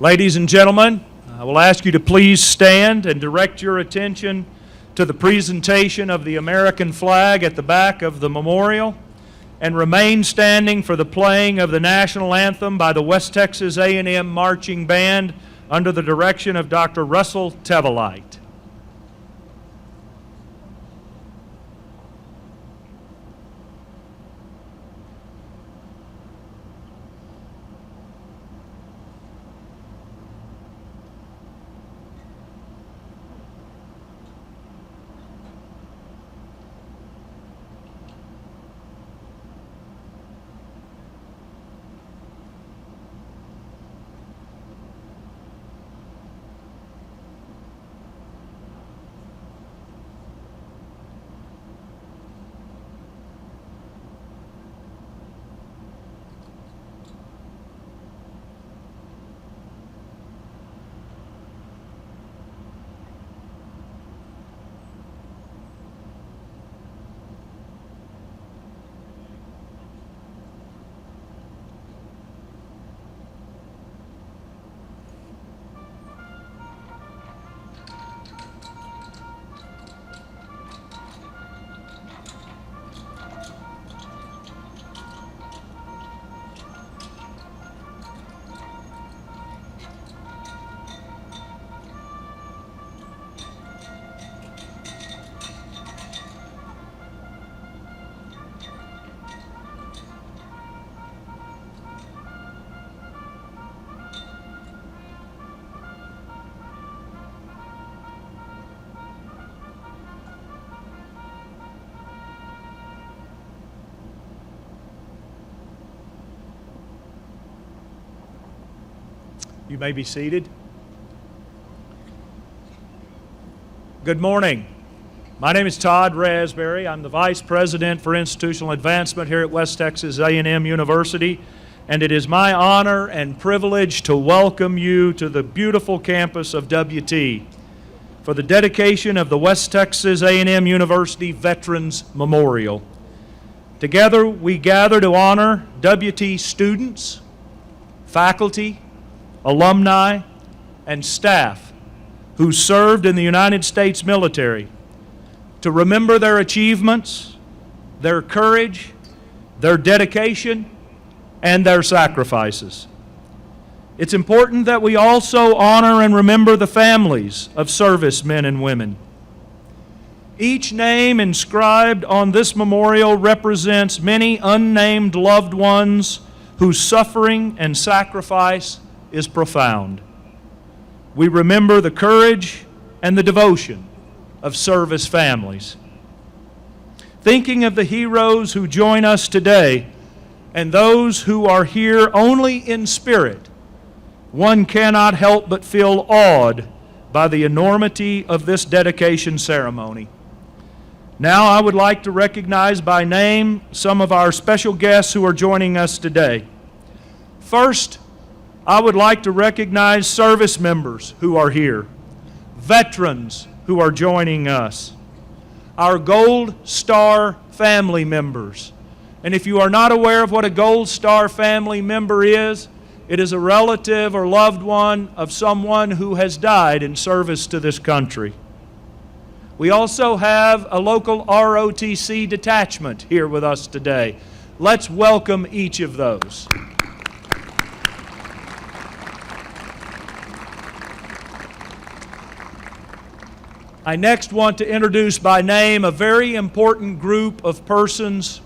Ladies and gentlemen, I will ask you to please stand and direct your attention to the presentation of the American flag at the back of the memorial, and remain standing for the playing of the national anthem by the West Texas A&M Marching Band under the direction of Dr. Russell Tevelite. You may be seated. Good morning. My name is Todd Raspberry. I'm the Vice President for Institutional Advancement here at West Texas A&M University, and it is my honor and privilege to welcome you to the beautiful campus of WT for the dedication of the West Texas A&M University Veterans Memorial. Together we gather to honor WT students, faculty, alumni, and staff who served in the United States military, to remember their achievements, their courage, their dedication, and their sacrifices. It's important that we also honor and remember the families of servicemen and women. Each name inscribed on this memorial represents many unnamed loved ones whose suffering and sacrifice is profound. We remember the courage and the devotion of service families. Thinking of the heroes who join us today and those who are here only in spirit, one cannot help but feel awed by the enormity of this dedication ceremony. Now I would like to recognize by name some of our special guests who are joining us today. First, I would like to recognize service members who are here, veterans who are joining us, our Gold Star family members. And if you are not aware of what a Gold Star family member is, it is a relative or loved one of someone who has died in service to this country. We also have a local ROTC detachment here with us today. Let's welcome each of those. I next want to introduce by name a very important group of persons,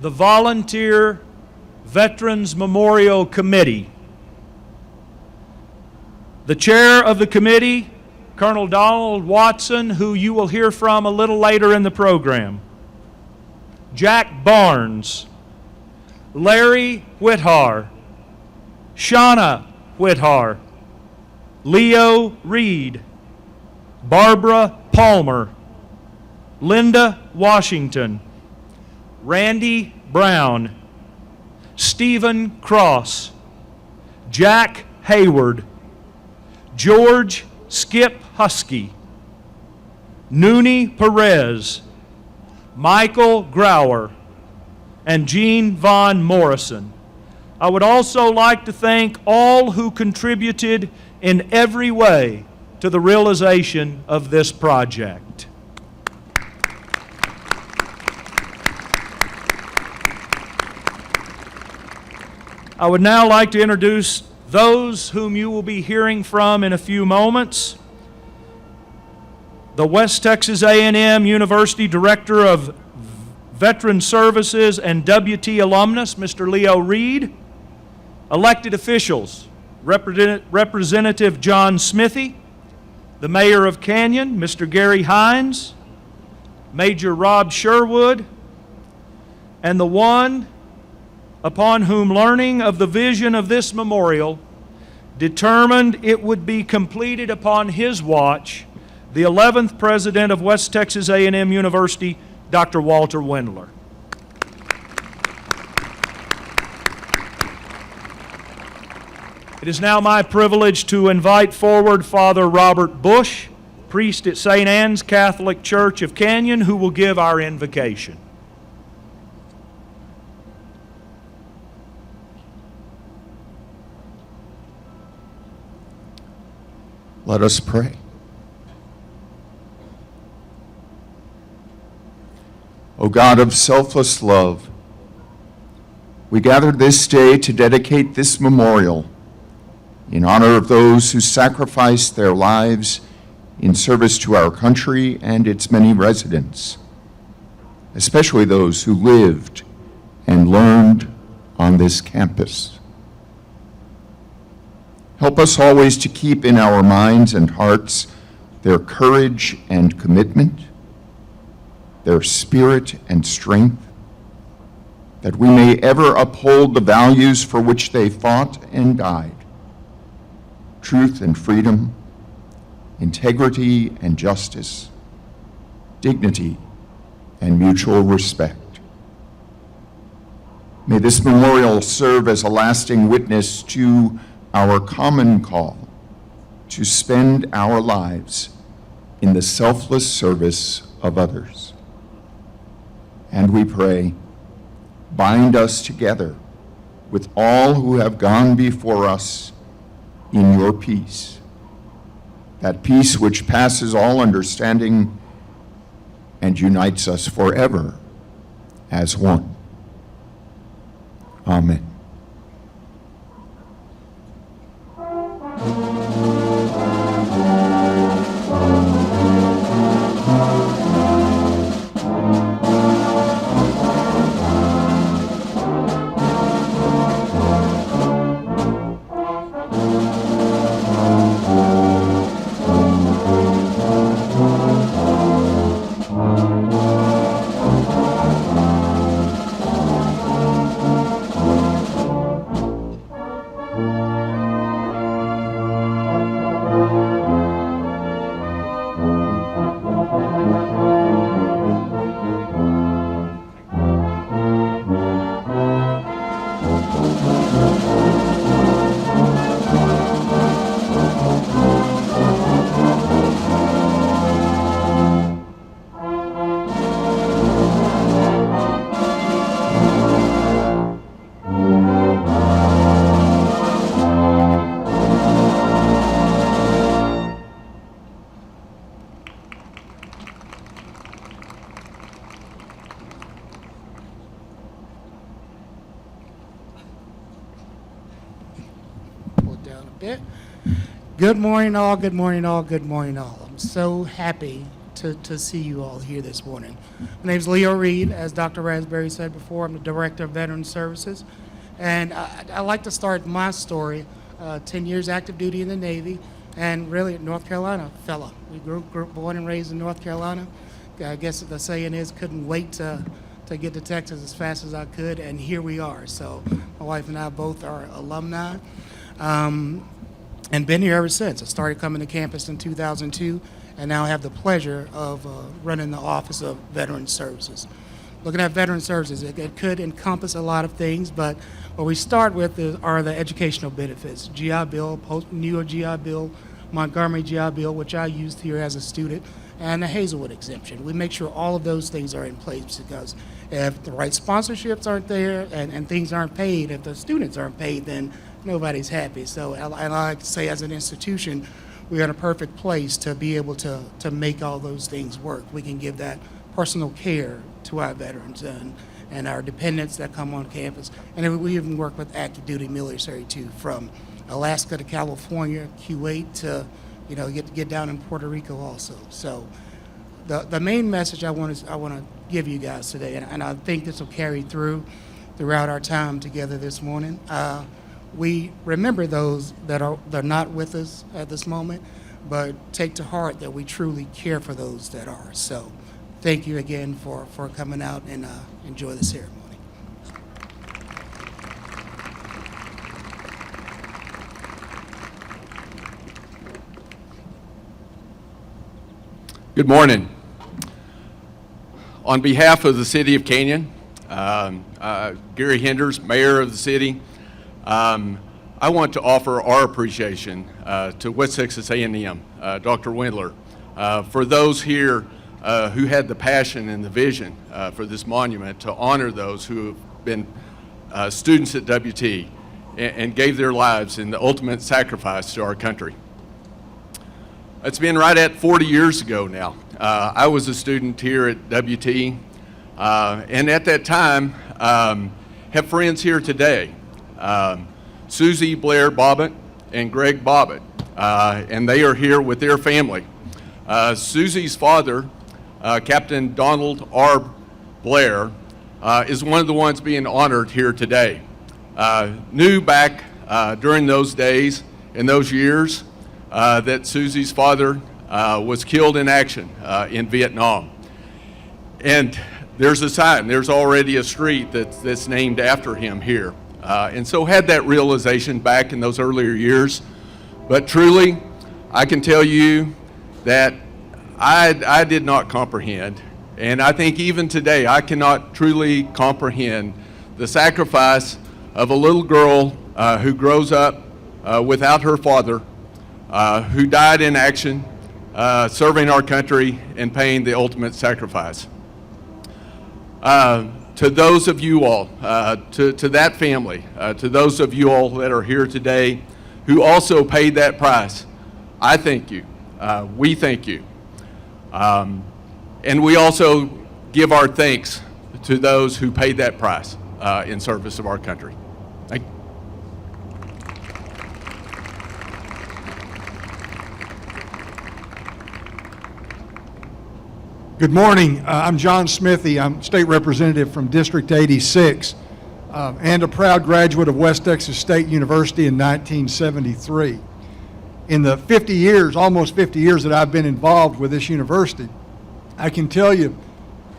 the Volunteer Veterans Memorial Committee. The chair of the committee, Colonel Donald Watson, who you will hear from a little later in the program. Jack Barnes, Larry Whithar, Shauna Whithar, Leo Reed, Barbara Palmer, Linda Washington, Randy Brown, Stephen Cross, Jack Hayward, George Skip Husky, Noonie Perez, Michael Grauer, and Jean Von Morrison. I would also like to thank all who contributed in every way to the realization of this project. I would now like to introduce those whom you will be hearing from in a few moments. The West Texas A&M University Director of Veterans Services and WT alumnus, Mr. Leo Reed. Elected officials, Representative John Smithy, the Mayor of Canyon, Mr. Gary Hines, Major Rob Sherwood, and the one upon whom learning of the vision of this memorial determined it would be completed upon his watch, the 11th President of West Texas A&M University, Dr. Walter Wendler. It is now my privilege to invite forward Father Robert Bush, priest at St. Anne's Catholic Church of Canyon, who will give our invocation. Let us pray. O God of selfless love, we gather this day to dedicate this memorial in honor of those who sacrificed their lives in service to our country and its many residents, especially those who lived and learned on this campus. Help us always to keep in our minds and hearts their courage and commitment, their spirit and strength, that we may ever uphold the values for which they fought and died: truth and freedom, integrity and justice, dignity and mutual respect. May this memorial serve as a lasting witness to our common call to spend our lives in the selfless service of others. And we pray, bind us together with all who have gone before us in your peace, that peace which passes all understanding and unites us forever as one. Amen. Good morning all, good morning all, good morning all. I'm so happy to see you all here this morning. My name is Leo Reed. As Dr. Raspberry said before, I'm the Director of Veterans Services. And I like to start my story, 10 years active duty in the Navy, and really a North Carolina fella. We grew born and raised in North Carolina. I guess the saying is, couldn't wait to get to Texas as fast as I could, and here we are. So my wife and I both are alumni. And been here ever since. I started coming to campus in 2002, and now I have the pleasure of running the Office of Veterans Services. Looking at Veterans Services, it could encompass a lot of things, but what we start with are the educational benefits. GI Bill, New York GI Bill, Montgomery GI Bill, which I used here as a student, and the Hazelwood exemption. We make sure all of those things are in place because If the right sponsorships aren't there and things aren't paid, if the students aren't paid, then nobody's happy. So I like to say, as an institution, we're in a perfect place to be able to make all those things work. We can give that personal care to our veterans and our dependents that come on campus. And we even work with active duty military too, from Alaska to California, Kuwait to, get down in Puerto Rico also. So the main message I want to give you guys today, and I think this will carry throughout our time together this morning. We remember those that are not with us at this moment, but take to heart that we truly care for those that are. So thank you again for coming out and enjoy the ceremony. Good morning. On behalf of the City of Canyon, Gary Henders, Mayor of the city, I want to offer our appreciation to West Texas A&M, Dr. Wendler, for those here who had the passion and the vision for this monument to honor those who have been students at WT and gave their lives in the ultimate sacrifice to our country. It's been right at 40 years ago now. I was a student here at WT, and at that time, have friends here today. Susie Blair Bobbitt and Greg Bobbitt, and they are here with their family. Susie's father, Captain Donald R. Blair, is one of the ones being honored here today. Knew back during those days and those years that Susie's father was killed in action in Vietnam. And there's a sign, there's already a street that's named after him here. And so had that realization back in those earlier years. But truly, I can tell you that I did not comprehend, and I think even today I cannot truly comprehend the sacrifice of a little girl who grows up without her father, who died in action, serving our country and paying the ultimate sacrifice. To those of you all, to that family, to those of you all that are here today who also paid that price, I thank you. We thank you. And we also give our thanks to those who paid that price in service of our country. Thank you. Good morning. I'm John Smithy. I'm state representative from District 86 and a proud graduate of West Texas State University in 1973. In the 50 years, almost 50 years that I've been involved with this university, I can tell you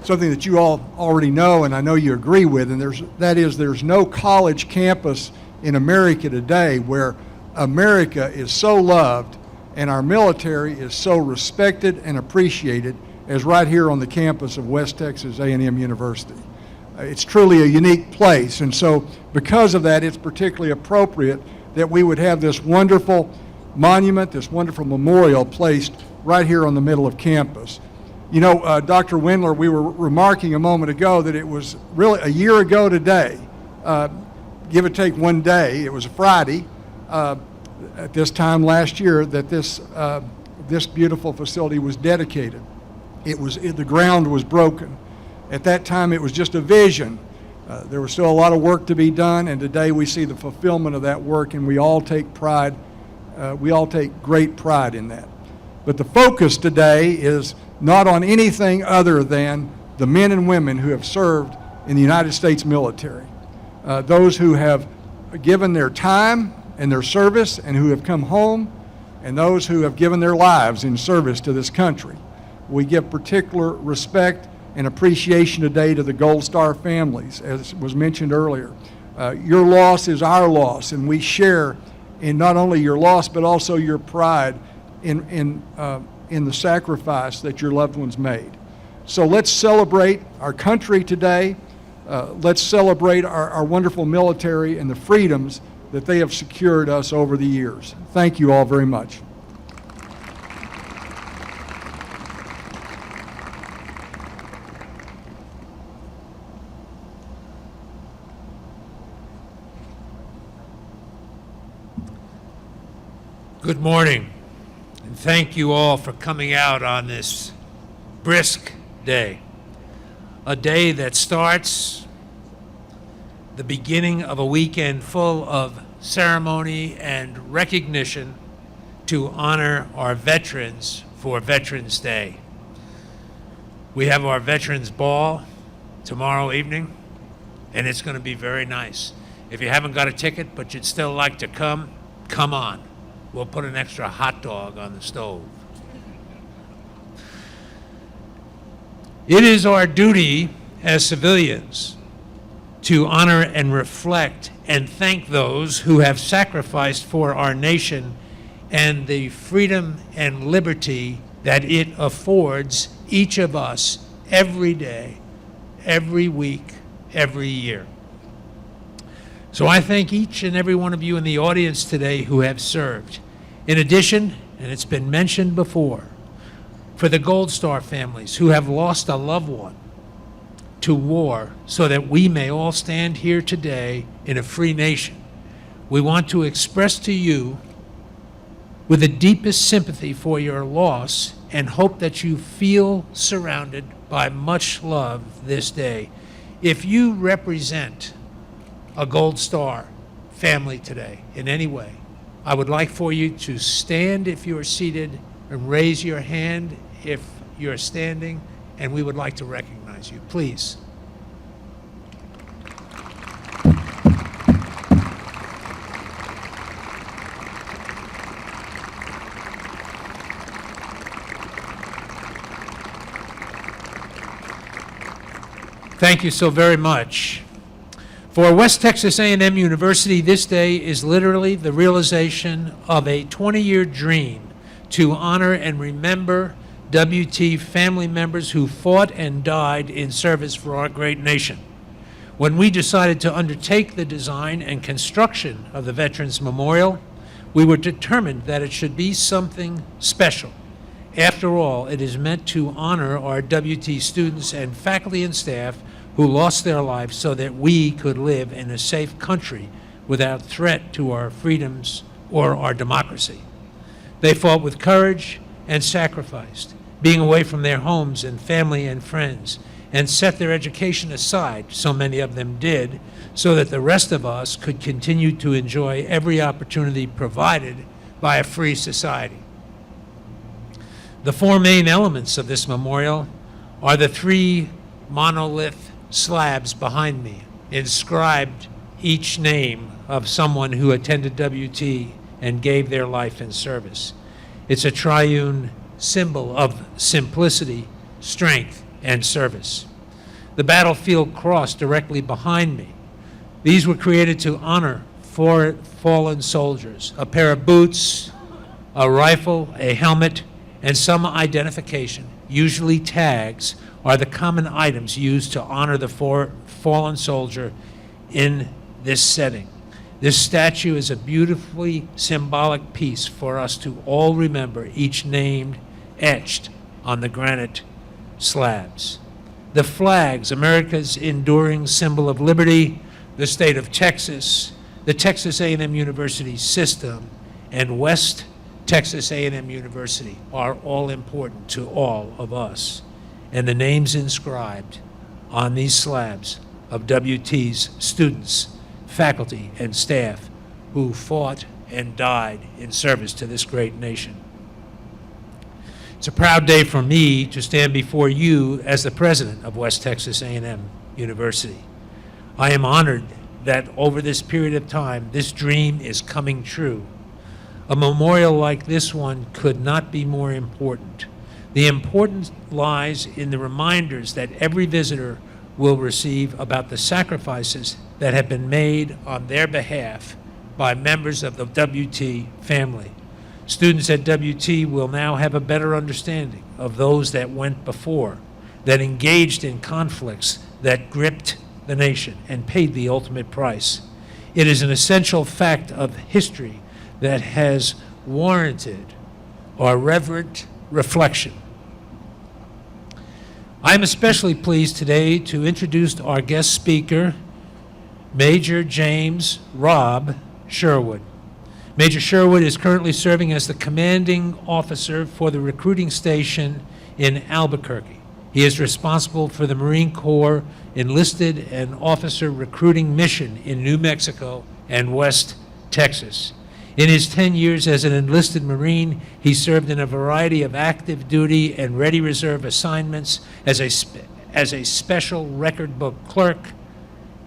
something that you all already know and I know you agree with, and there's no college campus in America today where America is so loved and our military is so respected and appreciated as right here on the campus of West Texas A&M University. It's truly a unique place, and so because of that, it's particularly appropriate that we would have this wonderful monument, this wonderful memorial placed right here on the middle of campus. You know, Dr. Wendler, we were remarking a moment ago that it was really a year ago today, give or take one day, it was a Friday, at this time last year that this beautiful facility was dedicated. The ground was broken. At that time, it was just a vision. There was still a lot of work to be done, and today we see the fulfillment of that work, and we all take pride. We all take great pride in that. But the focus today is not on anything other than the men and women who have served in the United States military, those who have given their time and their service and who have come home, and those who have given their lives in service to this country. We give particular respect and appreciation today to the Gold Star families, as was mentioned earlier. Your loss is our loss, and we share in not only your loss, but also your pride in the sacrifice that your loved ones made. So let's celebrate our country today. Let's celebrate our wonderful military and the freedoms that they have secured us over the years. Thank you all very much. Good morning, and thank you all for coming out on this brisk day. A day that starts the beginning of a weekend full of ceremony and recognition to honor our veterans for Veterans Day. We have our Veterans Ball tomorrow evening, and it's going to be very nice. If you haven't got a ticket but you'd still like to come, come on. We'll put an extra hot dog on the stove. It is our duty as civilians to honor and reflect and thank those who have sacrificed for our nation and the freedom and liberty that it affords each of us every day, every week, every year. So I thank each and every one of you in the audience today who have served. In addition, and it's been mentioned before, for the Gold Star families who have lost a loved one to war so that we may all stand here today in a free nation, we want to express to you with the deepest sympathy for your loss and hope that you feel surrounded by much love this day. If you represent a Gold Star family today in any way, I would like for you to stand if you are seated and raise your hand if you're standing, and we would like to recognize you. Please. Thank you so very much. For West Texas A&M University, this day is literally the realization of a 20-year dream to honor and remember WT family members who fought and died in service for our great nation. When we decided to undertake the design and construction of the Veterans Memorial, we were determined that it should be something special. After all, it is meant to honor our WT students and faculty and staff who lost their lives so that we could live in a safe country without threat to our freedoms or our democracy. They fought with courage and sacrificed, being away from their homes and family and friends, and set their education aside, so many of them did, so that the rest of us could continue to enjoy every opportunity provided by a free society. The four main elements of this memorial are the three monolith slabs behind me, inscribed each name of someone who attended WT and gave their life in service. It's a triune symbol of simplicity, strength, and service. The battlefield cross directly behind me. These were created to honor four fallen soldiers, a pair of boots, a rifle, a helmet, and some identification, usually tags, are the common items used to honor the fallen soldier in this setting. This statue is a beautifully symbolic piece for us to all remember each name etched on the granite slabs. The flags, America's enduring symbol of liberty, the state of Texas, the Texas A&M University system, and West Texas A&M University are all important to all of us. And the names inscribed on these slabs of WT's students, faculty, and staff who fought and died in service to this great nation. It's a proud day for me to stand before you as the president of West Texas A&M University. I am honored that over this period of time, this dream is coming true. A memorial like this one could not be more important. The importance lies in the reminders that every visitor will receive about the sacrifices that have been made on their behalf by members of the WT family. Students at WT will now have a better understanding of those that went before, that engaged in conflicts that gripped the nation and paid the ultimate price. It is an essential fact of history that has warranted our reverent reflection. I am especially pleased today to introduce our guest speaker, Major James Rob Sherwood. Major Sherwood is currently serving as the commanding officer for the recruiting station in Albuquerque. He is responsible for the Marine Corps enlisted and officer recruiting mission in New Mexico and West Texas. In his 10 years as an enlisted Marine, he served in a variety of active duty and ready reserve assignments as a special record book clerk,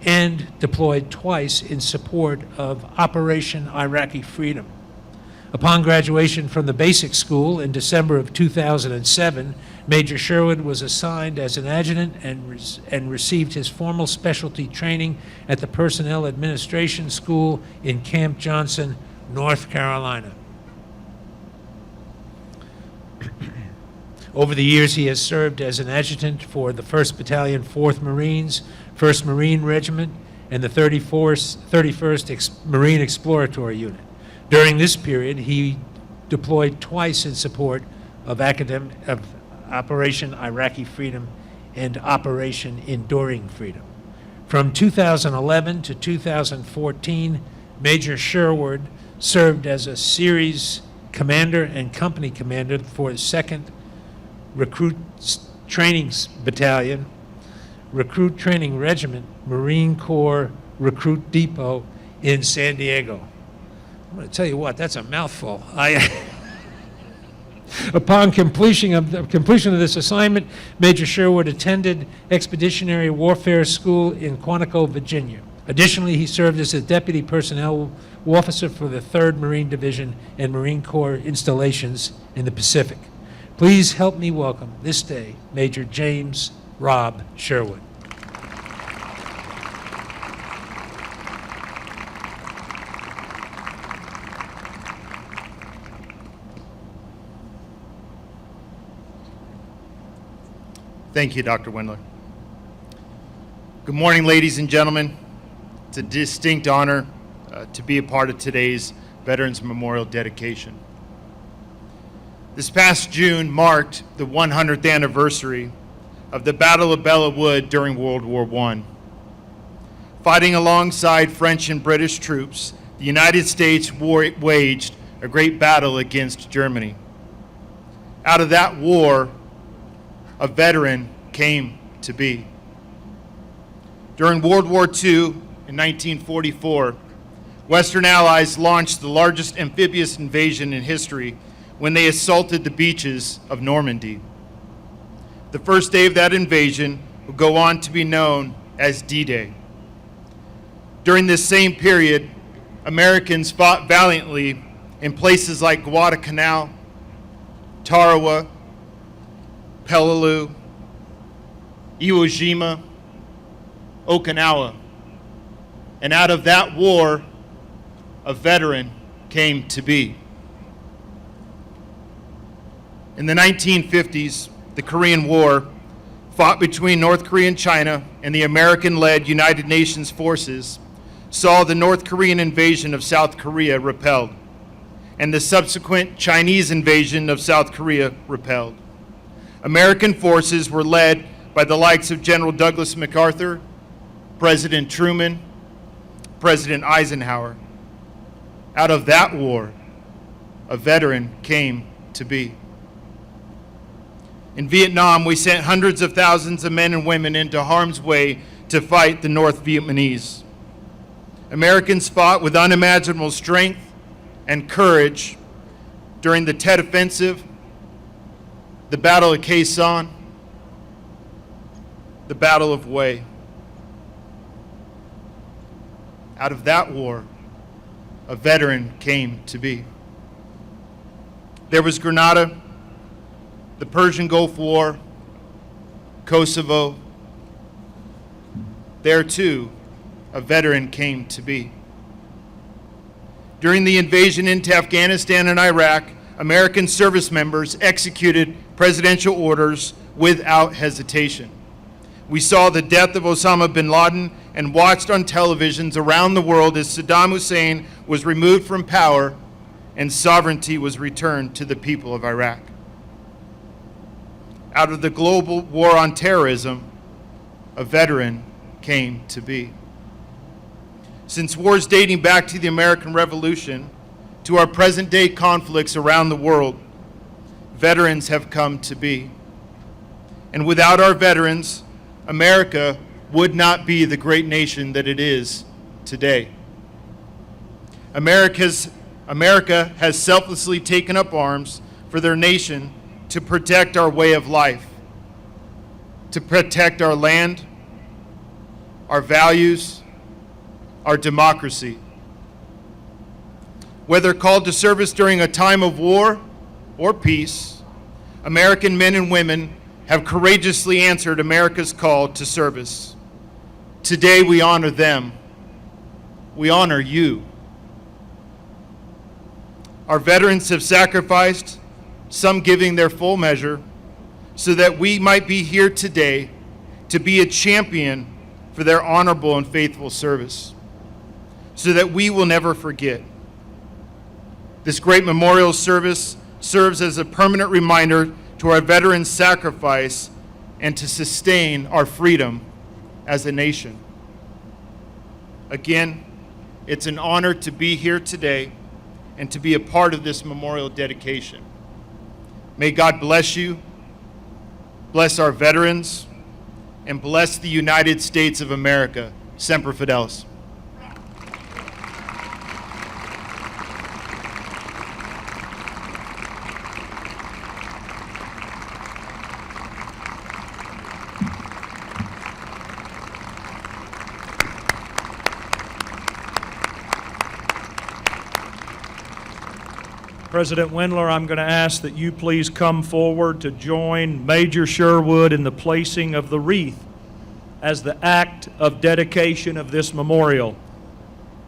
and deployed twice in support of Operation Iraqi Freedom. Upon graduation from the basic school in December of 2007, Major Sherwood was assigned as an adjutant and received his formal specialty training at the Personnel Administration School in Camp Johnson, North Carolina. Over the years, he has served as an adjutant for the 1st Battalion, 4th Marines, 1st Marine Regiment, and the 31st Marine Exploratory Unit. During this period, he deployed twice in support of Operation Iraqi Freedom and Operation Enduring Freedom. From 2011 to 2014, Major Sherwood served as a series commander and company commander for the 2nd Recruit Training Battalion, Recruit Training Regiment, Marine Corps Recruit Depot in San Diego. I'm going to tell you what, that's a mouthful. Upon completion of this assignment, Major Sherwood attended Expeditionary Warfare School in Quantico, Virginia. Additionally, he served as a Deputy Personnel Officer for the 3rd Marine Division and Marine Corps installations in the Pacific. Please help me welcome this day Major James Rob Sherwood. Thank you, Dr. Wendler. Good morning, ladies and gentlemen. It's a distinct honor to be a part of today's Veterans Memorial dedication. This past June marked the 100th anniversary of the Battle of Belleau Wood during World War I. Fighting alongside French and British troops, the United States waged a great battle against Germany. Out of that war, a veteran came to be. During World War II in 1944, Western Allies launched the largest amphibious invasion in history when they assaulted the beaches of Normandy. The first day of that invasion would go on to be known as D-Day. During this same period, Americans fought valiantly in places like Guadalcanal, Tarawa, Peleliu, Iwo Jima, Okinawa. And out of that war, a veteran came to be. In the 1950s, the Korean War, fought between North Korea and China and the American-led United Nations forces, saw the North Korean invasion of South Korea repelled, and the subsequent Chinese invasion of South Korea repelled. American forces were led by the likes of General Douglas MacArthur, President Truman, President Eisenhower. Out of that war, a veteran came to be. In Vietnam, we sent hundreds of thousands of men and women into harm's way to fight the North Vietnamese. Americans fought with unimaginable strength and courage during the Tet Offensive, the Battle of Khe Sanh, the Battle of Hue. Out of that war, a veteran came to be. There was Grenada, the Persian Gulf War, Kosovo. There too, a veteran came to be. During the invasion into Afghanistan and Iraq, American service members executed presidential orders without hesitation. We saw the death of Osama bin Laden and watched on televisions around the world as Saddam Hussein was removed from power and sovereignty was returned to the people of Iraq. Out of the global war on terrorism, a veteran came to be. Since wars dating back to the American Revolution, to our present-day conflicts around the world, veterans have come to be. And without our veterans, America would not be the great nation that it is today. America has selflessly taken up arms for their nation to protect our way of life, to protect our land, our values, our democracy. Whether called to service during a time of war or peace, American men and women have courageously answered America's call to service. Today we honor them. We honor you. Our veterans have sacrificed, some giving their full measure, so that we might be here today to be a champion for their honorable and faithful service, so that we will never forget. This great memorial service serves as a permanent reminder to our veterans' sacrifice and to sustain our freedom as a nation. Again, it's an honor to be here today and to be a part of this memorial dedication. May God bless you, bless our veterans, and bless the United States of America. Semper Fidelis. President Wendler, I'm going to ask that you please come forward to join Major Sherwood in the placing of the wreath as the act of dedication of this memorial.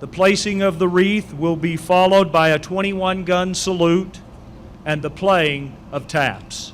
The placing of the wreath will be followed by a 21-gun salute and the playing of taps.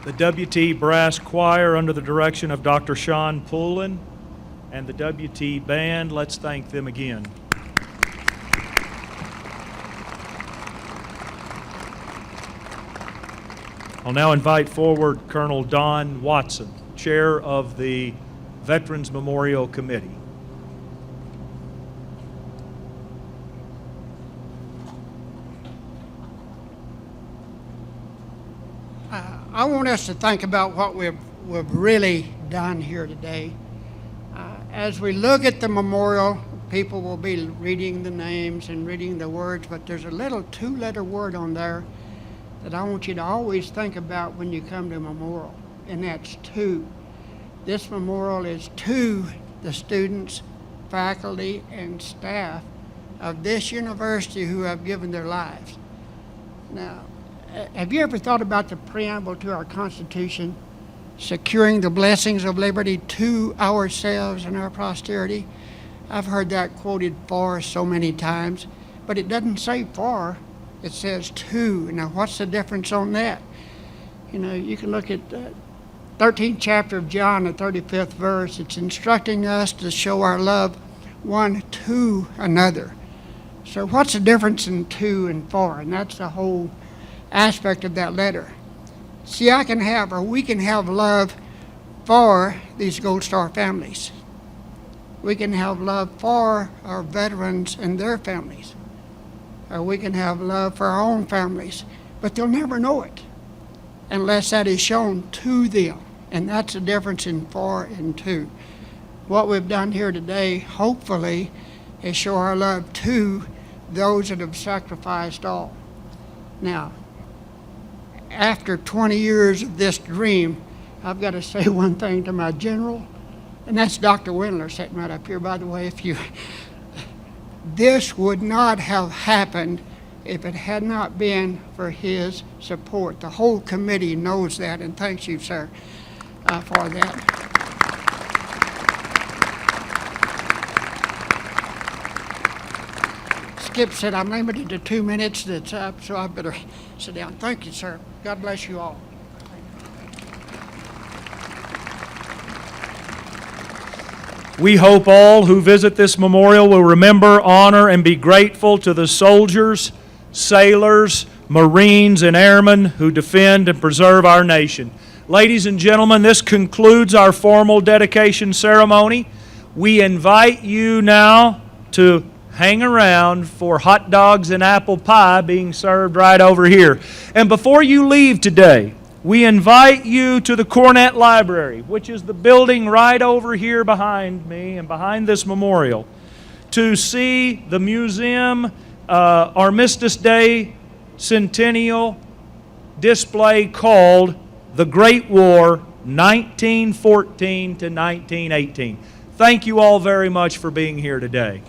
The WT Brass Choir under the direction of Dr. Sean Poulin and the WT Band. Let's thank them again. I'll now invite forward Colonel Don Watson, Chair of the Veterans Memorial Committee. I want us to think about what we've really done here today. As we look at the memorial, people will be reading the names and reading the words, but there's a little two-letter word on there that I want you to always think about when you come to a memorial, and that's to. This memorial is to the students, faculty, and staff of this university who have given their lives. Now, have you ever thought about the preamble to our Constitution, securing the blessings of liberty to ourselves and our posterity? I've heard that quoted for so many times, but it doesn't say for, it says to. Now, what's the difference on that? You know, you can look at the 13th chapter of John, the 35th verse. It's instructing us to show our love one to another. So what's the difference in to and for? And that's the whole aspect of that letter. See, we can have love for these Gold Star families. We can have love for our veterans and their families. Or we can have love for our own families, but they'll never know it unless that is shown to them. And that's the difference in for and to. What we've done here today, hopefully, is show our love to those that have sacrificed all. Now, after 20 years of this dream, I've got to say one thing to my general, and that's Dr. Wendler sitting right up here, by the way. This would not have happened if it had not been for his support. The whole committee knows that, and thanks you, sir, for that. Skip said I'm limited to 2 minutes. That's up, so I better sit down. Thank you, sir. God bless you all. We hope all who visit this memorial will remember, honor, and be grateful to the soldiers, sailors, Marines, and airmen who defend and preserve our nation. Ladies and gentlemen, this concludes our formal dedication ceremony. We invite you now to hang around for hot dogs and apple pie being served right over here. And before you leave today, we invite you to the Cornett Library, which is the building right over here behind me and behind this memorial, to see the museum Armistice Day Centennial display called The Great War, 1914 to 1918. Thank you all very much for being here today.